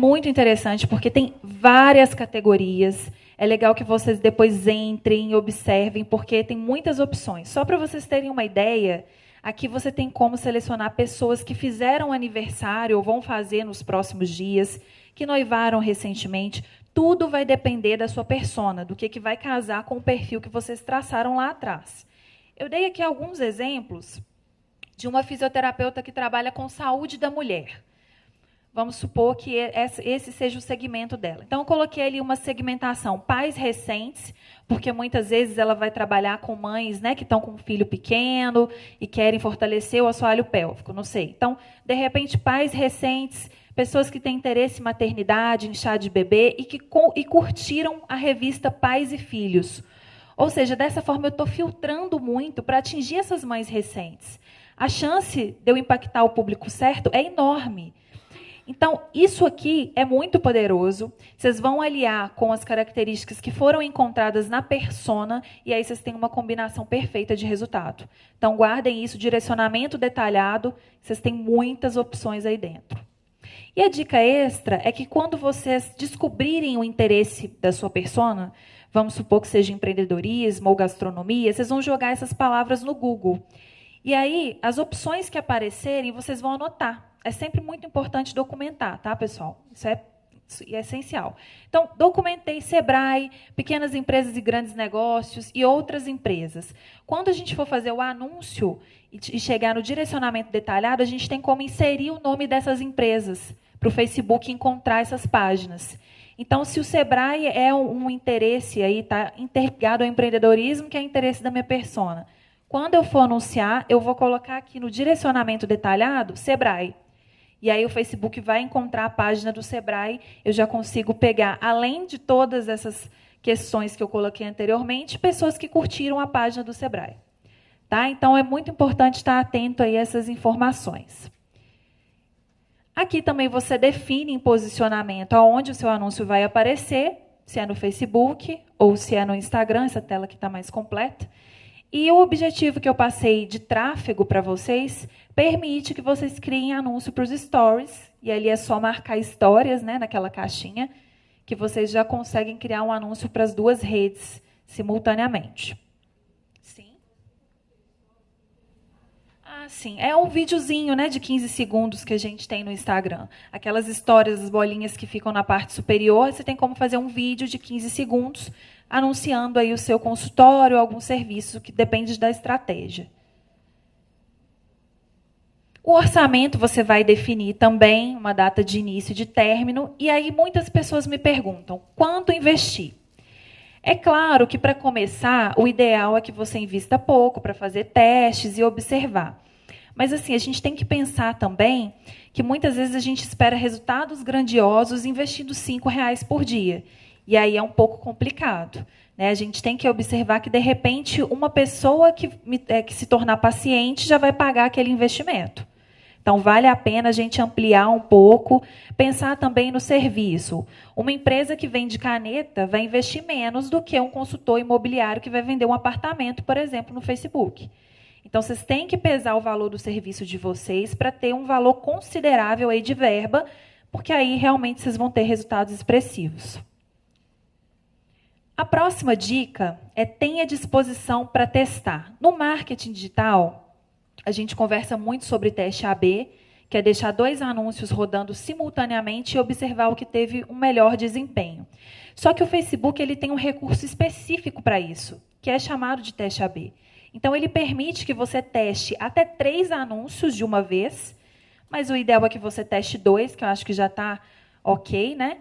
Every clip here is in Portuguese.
Muito interessante, porque tem várias categorias. É legal que vocês depois entrem e observem, porque tem muitas opções. Só para vocês terem uma ideia, aqui você tem como selecionar pessoas que fizeram aniversário ou vão fazer nos próximos dias, que noivaram recentemente. Tudo vai depender da sua persona, do que vai casar com o perfil que vocês traçaram lá atrás. Eu dei aqui alguns exemplos de uma fisioterapeuta que trabalha com saúde da mulher. Vamos supor que esse seja o segmento dela. Então, eu coloquei ali uma segmentação pais recentes, porque muitas vezes ela vai trabalhar com mães, né, que estão com um filho pequeno e querem fortalecer o assoalho pélvico, não sei. Então, de repente, pais recentes, pessoas que têm interesse em maternidade, em chá de bebê e curtiram a revista Pais e Filhos. Ou seja, dessa forma eu estou filtrando muito para atingir essas mães recentes. A chance de eu impactar o público certo é enorme. Então, isso aqui é muito poderoso. Vocês vão aliar com as características que foram encontradas na persona, e aí vocês têm uma combinação perfeita de resultado. Então, guardem isso, direcionamento detalhado, vocês têm muitas opções aí dentro. E a dica extra é que quando vocês descobrirem o interesse da sua persona, vamos supor que seja empreendedorismo ou gastronomia, vocês vão jogar essas palavras no Google. E aí, as opções que aparecerem, vocês vão anotar. É sempre muito importante documentar, tá, pessoal? Isso é essencial. Então, documentei Sebrae, pequenas empresas e grandes negócios e outras empresas. Quando a gente for fazer o anúncio e chegar no direcionamento detalhado, a gente tem como inserir o nome dessas empresas para o Facebook encontrar essas páginas. Então, se o Sebrae é um interesse, aí está interligado ao empreendedorismo, que é interesse da minha persona. Quando eu for anunciar, eu vou colocar aqui no direcionamento detalhado, Sebrae. E aí o Facebook vai encontrar a página do Sebrae, eu já consigo pegar, além de todas essas questões que eu coloquei anteriormente, pessoas que curtiram a página do Sebrae. Tá? Então, é muito importante estar atento aí a essas informações. Aqui também você define em posicionamento aonde o seu anúncio vai aparecer, se é no Facebook ou se é no Instagram, essa tela aqui está mais completa. E o objetivo que eu passei de tráfego para vocês permite que vocês criem anúncio para os stories, e ali é só marcar histórias, né, naquela caixinha, que vocês já conseguem criar um anúncio para as duas redes simultaneamente. Sim? Ah, sim. É um videozinho, né, de 15 segundos que a gente tem no Instagram. Aquelas histórias, as bolinhas que ficam na parte superior, você tem como fazer um vídeo de 15 segundos anunciando aí o seu consultório, algum serviço, que depende da estratégia. O orçamento você vai definir também, uma data de início e de término, e aí muitas pessoas me perguntam, quanto investir? É claro que, para começar, o ideal é que você invista pouco para fazer testes e observar. Mas, assim, a gente tem que pensar também que, muitas vezes, a gente espera resultados grandiosos investindo R$ 5 por dia. E aí é um pouco complicado. Né? A gente tem que observar que, de repente, uma pessoa que se tornar paciente já vai pagar aquele investimento. Então, vale a pena a gente ampliar um pouco, pensar também no serviço. Uma empresa que vende caneta vai investir menos do que um consultor imobiliário que vai vender um apartamento, por exemplo, no Facebook. Então, vocês têm que pesar o valor do serviço de vocês para ter um valor considerável aí de verba, porque aí realmente vocês vão ter resultados expressivos. A próxima dica é tenha disposição para testar. No marketing digital, a gente conversa muito sobre teste AB, que é deixar 2 anúncios rodando simultaneamente e observar o que teve um melhor desempenho. Só que o Facebook ele tem um recurso específico para isso, que é chamado de teste AB. Então, ele permite que você teste até 3 anúncios de uma vez, mas o ideal é que você teste 2, que eu acho que já está ok, né?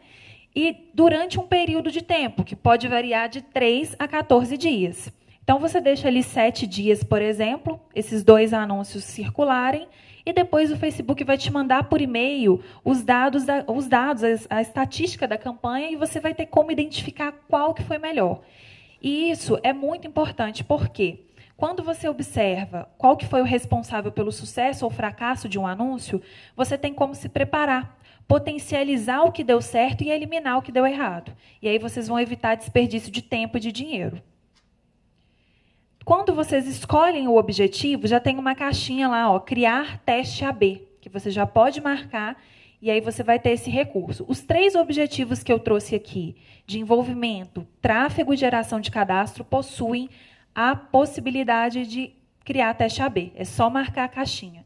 E durante um período de tempo, que pode variar de 3 a 14 dias. Então, você deixa ali 7 dias, por exemplo, esses 2 anúncios circularem, e depois o Facebook vai te mandar por e-mail os dados, a estatística da campanha, e você vai ter como identificar qual que foi melhor. E isso é muito importante, porque quando você observa qual que foi o responsável pelo sucesso ou fracasso de um anúncio, você tem como se preparar, potencializar o que deu certo e eliminar o que deu errado. E aí vocês vão evitar desperdício de tempo e de dinheiro. Quando vocês escolhem o objetivo, já tem uma caixinha lá, ó, criar teste AB, que você já pode marcar E aí você vai ter esse recurso. Os 3 objetivos que eu trouxe aqui, de envolvimento, tráfego e geração de cadastro, possuem a possibilidade de criar teste AB. É só marcar a caixinha.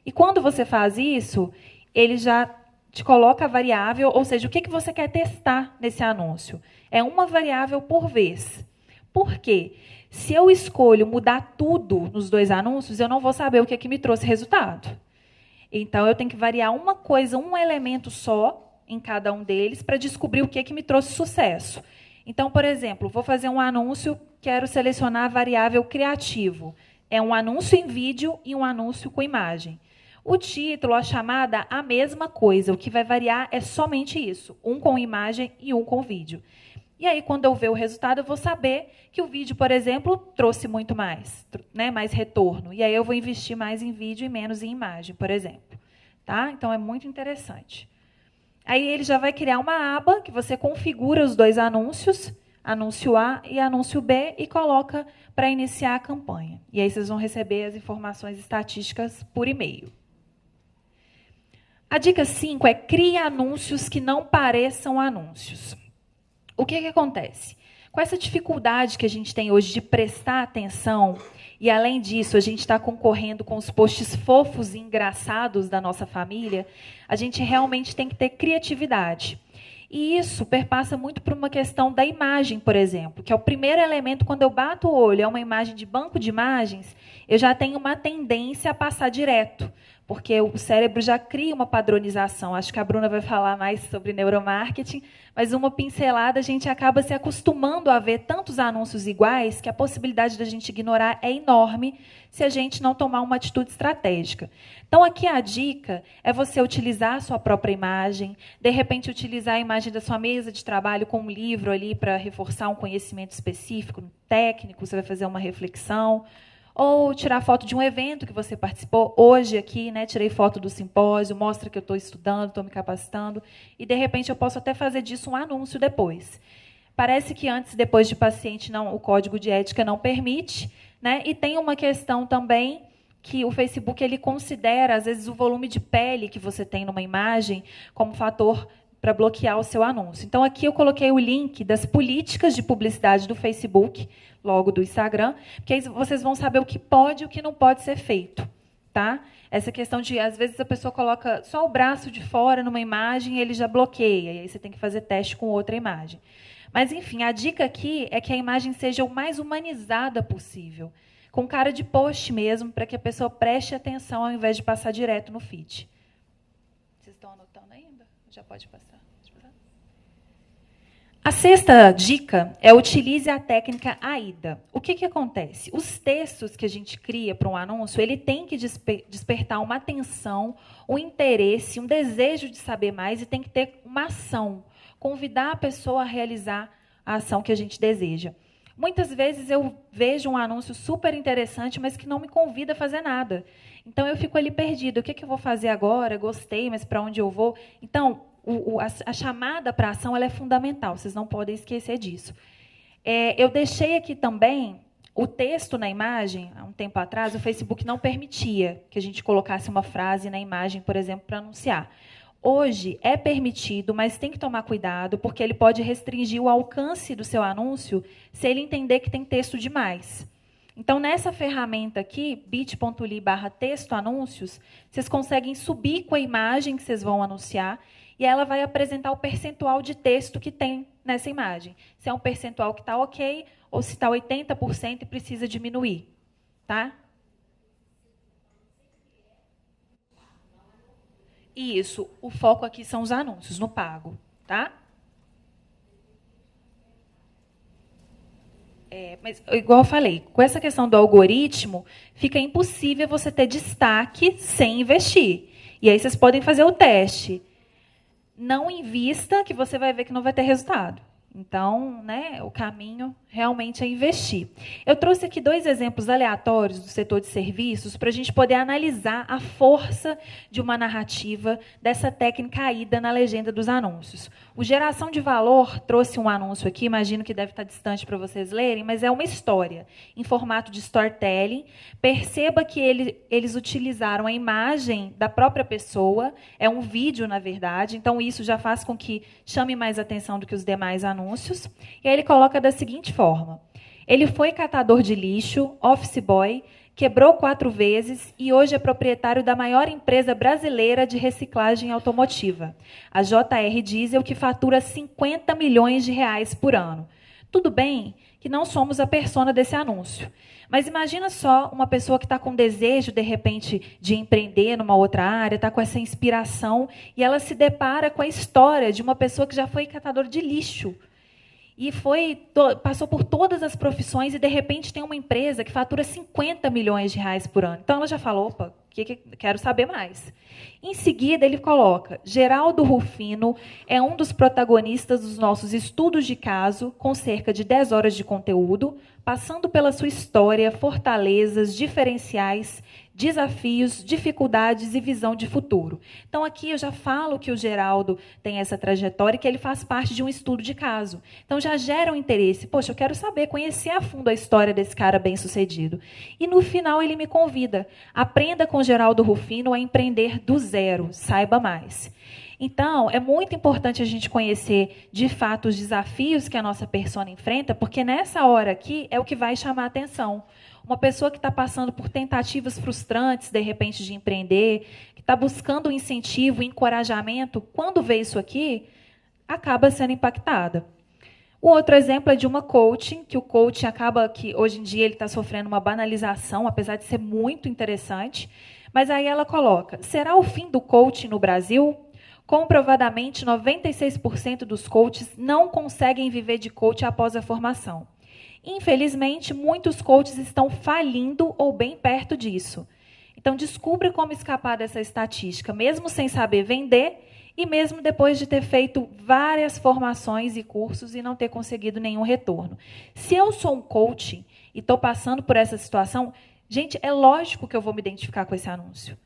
E quando você faz isso, ele já te coloca a variável, ou seja, o que você quer testar nesse anúncio. É uma variável por vez. Por quê? Se eu escolho mudar tudo nos 2 anúncios, eu não vou saber o que me trouxe resultado. Então, eu tenho que variar uma coisa, um elemento só em cada um deles para descobrir o que me trouxe sucesso. Então, por exemplo, vou fazer um anúncio, quero selecionar a variável criativo. É um anúncio em vídeo e um anúncio com imagem. O título, a chamada, a mesma coisa. O que vai variar é somente isso. Um com imagem e um com vídeo. E aí, quando eu ver o resultado, eu vou saber que o vídeo, por exemplo, trouxe muito mais, né, mais retorno. E aí eu vou investir mais em vídeo e menos em imagem, por exemplo. Tá? Então, é muito interessante. Aí ele já vai criar uma aba que você configura os 2 anúncios, anúncio A e anúncio B, e coloca para iniciar a campanha. E aí vocês vão receber as informações estatísticas por e-mail. A dica 5 é crie anúncios que não pareçam anúncios. O que acontece? Com essa dificuldade que a gente tem hoje de prestar atenção, e além disso, a gente está concorrendo com os posts fofos e engraçados da nossa família, a gente realmente tem que ter criatividade. E isso perpassa muito por uma questão da imagem, por exemplo, que é o primeiro elemento. Quando eu bato o olho, é uma imagem de banco de imagens, eu já tenho uma tendência a passar direto, porque o cérebro já cria uma padronização. Acho que a Bruna vai falar mais sobre neuromarketing, mas uma pincelada, a gente acaba se acostumando a ver tantos anúncios iguais que a possibilidade da gente ignorar é enorme se a gente não tomar uma atitude estratégica. Então, aqui a dica é você utilizar a sua própria imagem, de repente utilizar a imagem da sua mesa de trabalho com um livro ali para reforçar um conhecimento específico, técnico, você vai fazer uma reflexão, ou tirar foto de um evento que você participou. Hoje aqui, né, tirei foto do simpósio, mostra que eu estou estudando, estou me capacitando, e, de repente, eu posso até fazer disso um anúncio depois. Parece que antes e depois de paciente, não, o código de ética não permite, né? E tem uma questão também que o Facebook ele considera, às vezes, o volume de pele que você tem numa imagem como fator para bloquear o seu anúncio. Então, aqui eu coloquei o link das políticas de publicidade do Facebook, logo do Instagram, porque aí vocês vão saber o que pode e o que não pode ser feito. Tá? Essa questão de, às vezes, a pessoa coloca só o braço de fora numa imagem e ele já bloqueia, e aí você tem que fazer teste com outra imagem. Mas, enfim, a dica aqui é que a imagem seja o mais humanizada possível, com cara de post mesmo, para que a pessoa preste atenção ao invés de passar direto no feed. Vocês estão anotando ainda? Já pode passar. A 6ª dica é utilize a técnica AIDA. O que acontece? Os textos que a gente cria para um anúncio, ele tem que despertar uma atenção, um interesse, um desejo de saber mais, e tem que ter uma ação, convidar a pessoa a realizar a ação que a gente deseja. Muitas vezes eu vejo um anúncio super interessante, mas que não me convida a fazer nada. Então, eu fico ali perdida. O que eu vou fazer agora? Gostei, mas para onde eu vou? Então, a chamada para a ação ela é fundamental, vocês não podem esquecer disso. Eu deixei aqui também o texto na imagem. Há um tempo atrás, o Facebook não permitia que a gente colocasse uma frase na imagem, por exemplo, para anunciar. Hoje é permitido, mas tem que tomar cuidado, porque ele pode restringir o alcance do seu anúncio se ele entender que tem texto demais. Então, nessa ferramenta aqui, bit.ly/textoanúncios, vocês conseguem subir com a imagem que vocês vão anunciar, e ela vai apresentar o percentual de texto que tem nessa imagem. Se é um percentual que está ok, ou se está 80% e precisa diminuir. Tá? Isso, o foco aqui são os anúncios, no pago. Tá? Mas, igual eu falei, com essa questão do algoritmo, fica impossível você ter destaque sem investir. E aí vocês podem fazer o teste. Não invista, que você vai ver que não vai ter resultado. Então, né, o caminho realmente é investir. Eu trouxe aqui 2 exemplos aleatórios do setor de serviços para a gente poder analisar a força de uma narrativa dessa técnica caída na legenda dos anúncios. O Geração de Valor trouxe um anúncio aqui, imagino que deve estar distante para vocês lerem, mas é uma história em formato de storytelling. Perceba que eles utilizaram a imagem da própria pessoa, é um vídeo, na verdade, então isso já faz com que chame mais atenção do que os demais anúncios. E aí ele coloca da seguinte forma: ele foi catador de lixo, office boy, quebrou 4 vezes e hoje é proprietário da maior empresa brasileira de reciclagem automotiva, a JR Diesel, que fatura 50 milhões de reais por ano. Tudo bem que não somos a persona desse anúncio, mas imagina só uma pessoa que está com desejo, de repente, de empreender numa outra área, está com essa inspiração, e ela se depara com a história de uma pessoa que já foi catador de lixo, e passou por todas as profissões e, de repente, tem uma empresa que fatura 50 milhões de reais por ano. Então, ela já falou, opa, quero saber mais. Em seguida, ele coloca: Geraldo Rufino é um dos protagonistas dos nossos estudos de caso, com cerca de 10 horas de conteúdo, passando pela sua história, fortalezas, diferenciais, desafios, dificuldades e visão de futuro. Então, aqui eu já falo que o Geraldo tem essa trajetória e que ele faz parte de um estudo de caso. Então, já gera um interesse. Poxa, eu quero saber, conhecer a fundo a história desse cara bem-sucedido. E, no final, ele me convida: aprenda com Geraldo Rufino a empreender do zero, saiba mais. Então, é muito importante a gente conhecer, de fato, os desafios que a nossa persona enfrenta, porque nessa hora aqui é o que vai chamar a atenção. Uma pessoa que está passando por tentativas frustrantes, de repente, de empreender, que está buscando um incentivo, encorajamento, quando vê isso aqui, acaba sendo impactada. O outro exemplo é de uma coaching, que o coaching acaba que, hoje em dia, ele está sofrendo uma banalização, apesar de ser muito interessante. Mas aí ela coloca: será o fim do coaching no Brasil? Comprovadamente, 96% dos coaches não conseguem viver de coaching após a formação. Infelizmente, muitos coaches estão falindo ou bem perto disso. Então, descubra como escapar dessa estatística, mesmo sem saber vender e mesmo depois de ter feito várias formações e cursos e não ter conseguido nenhum retorno. Se eu sou um coach e estou passando por essa situação, gente, é lógico que eu vou me identificar com esse anúncio.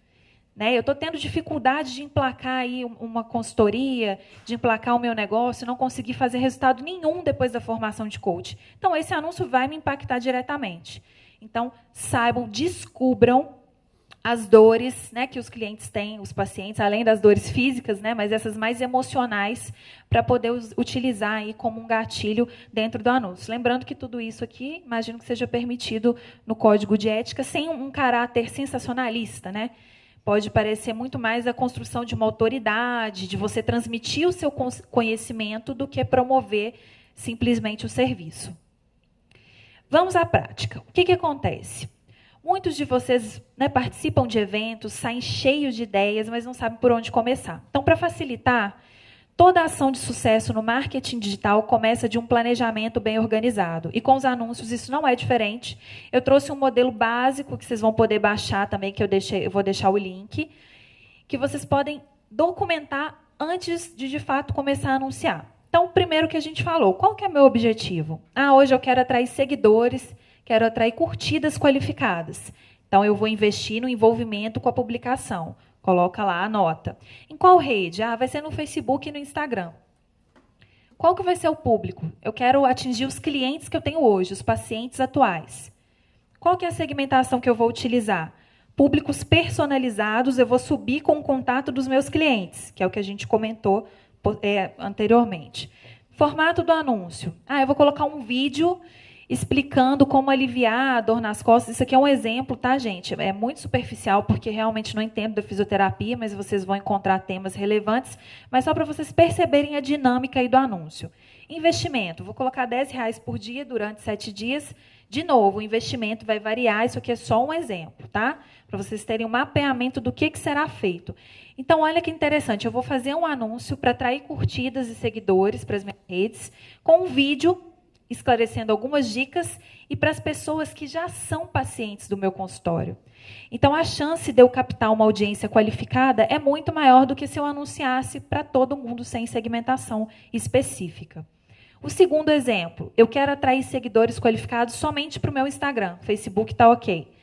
Eu estou tendo dificuldade de emplacar aí uma consultoria, de emplacar o meu negócio, não consegui fazer resultado nenhum depois da formação de coach. Então, esse anúncio vai me impactar diretamente. Então, saibam, descubram as dores, que os clientes têm, os pacientes, além das dores físicas, mas essas mais emocionais, para poder utilizar aí como um gatilho dentro do anúncio. Lembrando que tudo isso aqui, imagino que seja permitido no código de ética, sem um caráter sensacionalista, Pode parecer muito mais a construção de uma autoridade, de você transmitir o seu conhecimento, do que promover simplesmente o serviço. Vamos à prática. O que acontece? Muitos de vocês participam de eventos, saem cheios de ideias, mas não sabem por onde começar. Então, para facilitar, toda ação de sucesso no marketing digital começa de um planejamento bem organizado. E com os anúncios isso não é diferente. Eu trouxe um modelo básico que vocês vão poder baixar também, que eu vou deixar o link, que vocês podem documentar antes de fato, começar a anunciar. Então, primeiro que a gente falou, qual que é o meu objetivo? Hoje eu quero atrair seguidores, quero atrair curtidas qualificadas. Então, eu vou investir no envolvimento com a publicação. Coloca lá, anota. Em qual rede? Vai ser no Facebook e no Instagram. Qual que vai ser o público? Eu quero atingir os clientes que eu tenho hoje, os pacientes atuais. Qual que é a segmentação que eu vou utilizar? Públicos personalizados, eu vou subir com o contato dos meus clientes, que é o que a gente comentou anteriormente. Formato do anúncio. Eu vou colocar um vídeo explicando como aliviar a dor nas costas. Isso aqui é um exemplo, tá, gente? É muito superficial, porque realmente não entendo da fisioterapia, mas vocês vão encontrar temas relevantes. Mas só para vocês perceberem a dinâmica aí do anúncio. Investimento. Vou colocar R$10 por dia durante 7 dias. De novo, o investimento vai variar. Isso aqui é só um exemplo, tá? Para vocês terem um mapeamento do que será feito. Então, olha que interessante. Eu vou fazer um anúncio para atrair curtidas e seguidores para as minhas redes, com um vídeo esclarecendo algumas dicas e para as pessoas que já são pacientes do meu consultório. Então, a chance de eu captar uma audiência qualificada é muito maior do que se eu anunciasse para todo mundo sem segmentação específica. O segundo exemplo, eu quero atrair seguidores qualificados somente para o meu Instagram. Facebook está ok.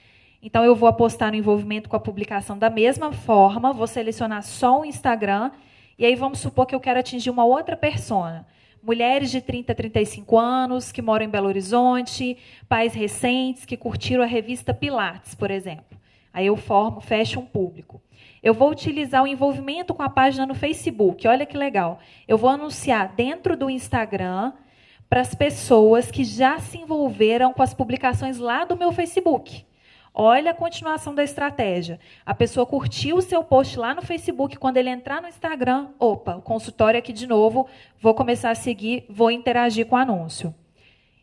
Então, eu vou apostar no envolvimento com a publicação da mesma forma, vou selecionar só o Instagram, e aí vamos supor que eu quero atingir uma outra persona. Mulheres de 30 a 35 anos, que moram em Belo Horizonte, pais recentes, que curtiram a revista Pilates, por exemplo. Aí eu fecho um público. Eu vou utilizar o envolvimento com a página no Facebook. Olha que legal. Eu vou anunciar dentro do Instagram para as pessoas que já se envolveram com as publicações lá do meu Facebook. Olha a continuação da estratégia. A pessoa curtiu o seu post lá no Facebook, quando ele entrar no Instagram, opa, o consultório aqui de novo, vou começar a seguir, vou interagir com o anúncio.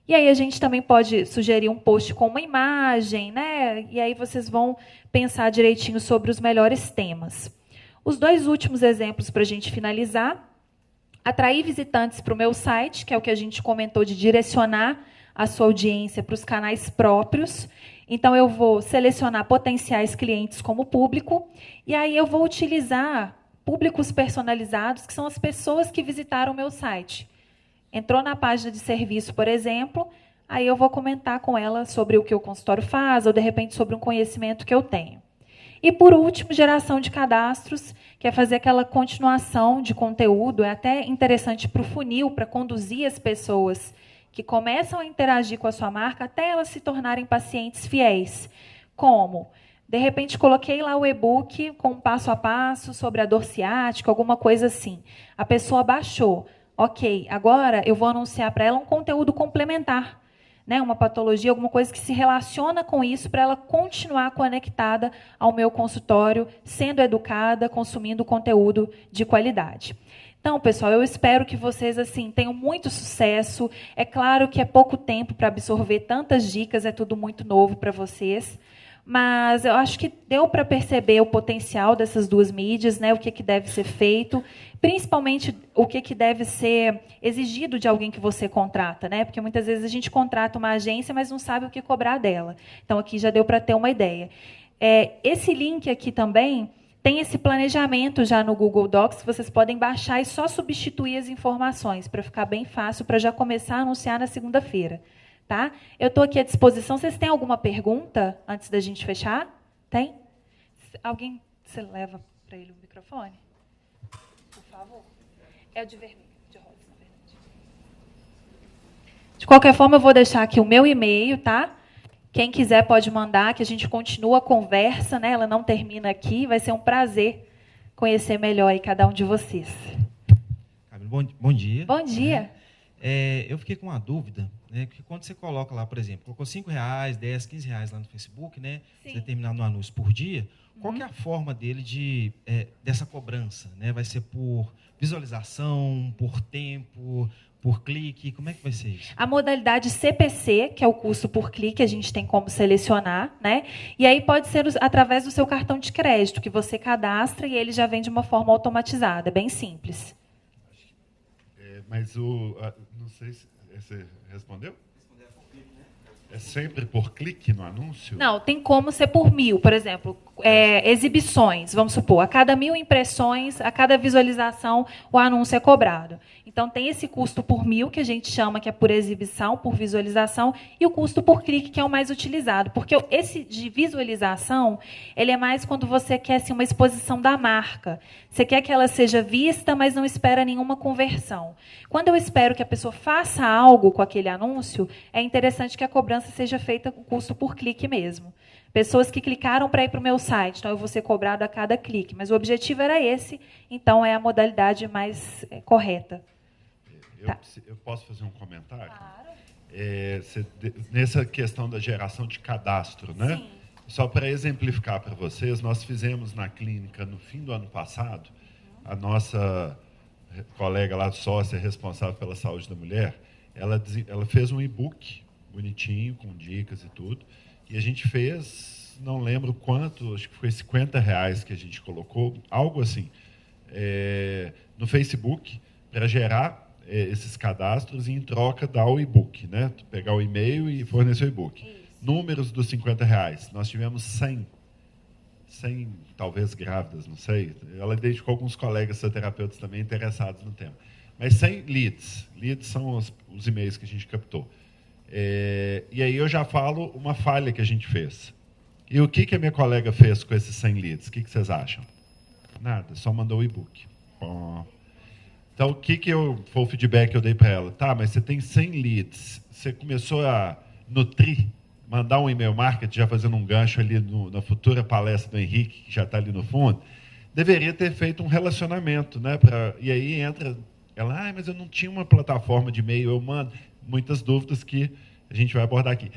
E aí a gente também pode sugerir um post com uma imagem, né? E aí vocês vão pensar direitinho sobre os melhores temas. Os dois últimos exemplos para a gente finalizar. Atrair visitantes para o meu site, que é o que a gente comentou de direcionar a sua audiência para os canais próprios. Então, eu vou selecionar potenciais clientes como público, e aí eu vou utilizar públicos personalizados, que são as pessoas que visitaram o meu site. Entrou na página de serviço, por exemplo, aí eu vou comentar com ela sobre o que o consultório faz, ou, de repente, sobre um conhecimento que eu tenho. E, por último, geração de cadastros, que é fazer aquela continuação de conteúdo. É até interessante para o funil, para conduzir as pessoas que começam a interagir com a sua marca até elas se tornarem pacientes fiéis. Como? De repente, coloquei lá o e-book com um passo a passo sobre a dor ciática, alguma coisa assim. A pessoa baixou. Ok, agora eu vou anunciar para ela um conteúdo complementar, né? Uma patologia, alguma coisa que se relaciona com isso, para ela continuar conectada ao meu consultório, sendo educada, consumindo conteúdo de qualidade. Então, pessoal, eu espero que vocês assim tenham muito sucesso. É claro que é pouco tempo para absorver tantas dicas, é tudo muito novo para vocês. Mas eu acho que deu para perceber o potencial dessas duas mídias, né? O que deve ser feito, principalmente o que deve ser exigido de alguém que você contrata, né? Porque muitas vezes a gente contrata uma agência, mas não sabe o que cobrar dela. Então, aqui já deu para ter uma ideia. Esse link aqui também tem esse planejamento já no Google Docs, que vocês podem baixar e só substituir as informações, para ficar bem fácil, para já começar a anunciar na segunda-feira. Tá? Eu estou aqui à disposição. Vocês têm alguma pergunta antes da gente fechar? Tem? Alguém, você leva para ele o microfone? Por favor. É o de vermelho, de rosa, na verdade. De qualquer forma, eu vou deixar aqui o meu e-mail, tá? Quem quiser pode mandar, que a gente continua a conversa, né? Ela não termina aqui. Vai ser um prazer conhecer melhor aí cada um de vocês. Bom dia. Bom dia. Eu fiquei com uma dúvida, né? Que quando você coloca lá, por exemplo, colocou R$5, 10, R$15 lá no Facebook, né? Determinado anúncio por dia, qual que é a forma dele dessa cobrança? Né? Vai ser por visualização, por tempo, por clique? Como é que vai ser isso? A modalidade CPC, que é o custo por clique, a gente tem como selecionar, né? E aí pode ser através do seu cartão de crédito, que você cadastra e ele já vem de uma forma automatizada, é bem simples. Mas não sei se você respondeu? É sempre por clique no anúncio? Não, tem como ser por 1000, por exemplo. Exibições, vamos supor, a cada 1000 impressões, a cada visualização, o anúncio é cobrado. Então, tem esse custo por 1000, que a gente chama que é por exibição, por visualização, e o custo por clique, que é o mais utilizado. Porque esse de visualização, ele é mais quando você quer assim, uma exposição da marca. Você quer que ela seja vista, mas não espera nenhuma conversão. Quando eu espero que a pessoa faça algo com aquele anúncio, é interessante que a cobrança seja feita com custo por clique mesmo. Pessoas que clicaram para ir para o meu site, então eu vou ser cobrado a cada clique. Mas o objetivo era esse, então é a modalidade mais correta. Eu posso fazer um comentário? Claro. Nessa questão da geração de cadastro, né? Sim. Só para exemplificar para vocês, nós fizemos na clínica, no fim do ano passado, a nossa colega lá, sócia responsável pela saúde da mulher, ela fez um e-book bonitinho, com dicas e tudo, e a gente fez, não lembro quanto, acho que foi R$50 que a gente colocou, algo assim, no Facebook, para gerar esses cadastros e, em troca, dar o e-book, né? Pegar o e-mail e fornecer o e-book. Isso. Números dos R$50. Nós tivemos 100, talvez grávidas, não sei. Ela identificou alguns colegas terapeutas também interessados no tema. mas 100 leads. Leads são os e-mails que a gente captou. E aí eu já falo uma falha que a gente fez. E o que a minha colega fez com esses 100 leads? O que vocês acham? Nada, só mandou o e-book. Então, foi o feedback que eu dei para ela? Tá, mas você tem 100 leads. Você começou a nutrir, mandar um e-mail marketing, já fazendo um gancho ali na futura palestra do Henrique, que já está ali no fundo. Deveria ter feito um relacionamento, né? E aí entra ela, mas eu não tinha uma plataforma de e-mail, eu mando. Muitas dúvidas que a gente vai abordar aqui.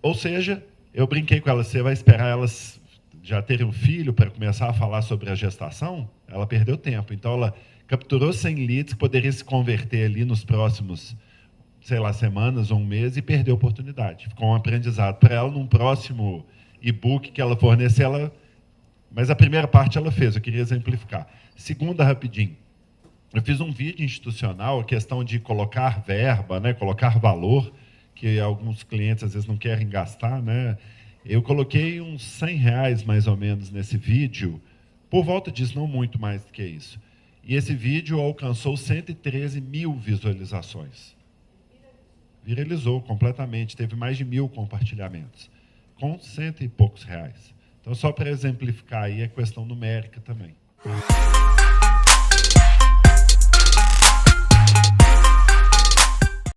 Ou seja, eu brinquei com ela, você vai esperar elas já terem um filho para começar a falar sobre a gestação? Ela perdeu tempo. Então, ela capturou 100 leads que poderia se converter ali nos próximos, sei lá, semanas ou um mês e perdeu a oportunidade. Ficou um aprendizado para ela num próximo e-book que ela fornecer. Mas a primeira parte ela fez, eu queria exemplificar. Segunda, rapidinho. Eu fiz um vídeo institucional, a questão de colocar verba, né, colocar valor, que alguns clientes às vezes não querem gastar, né? Eu coloquei uns R$100 mais ou menos nesse vídeo, por volta disso, não muito mais do que isso. E esse vídeo alcançou 113 mil visualizações. Viralizou completamente, teve mais de 1.000 compartilhamentos, com 100 e poucos reais. Então, só para exemplificar aí a questão numérica também.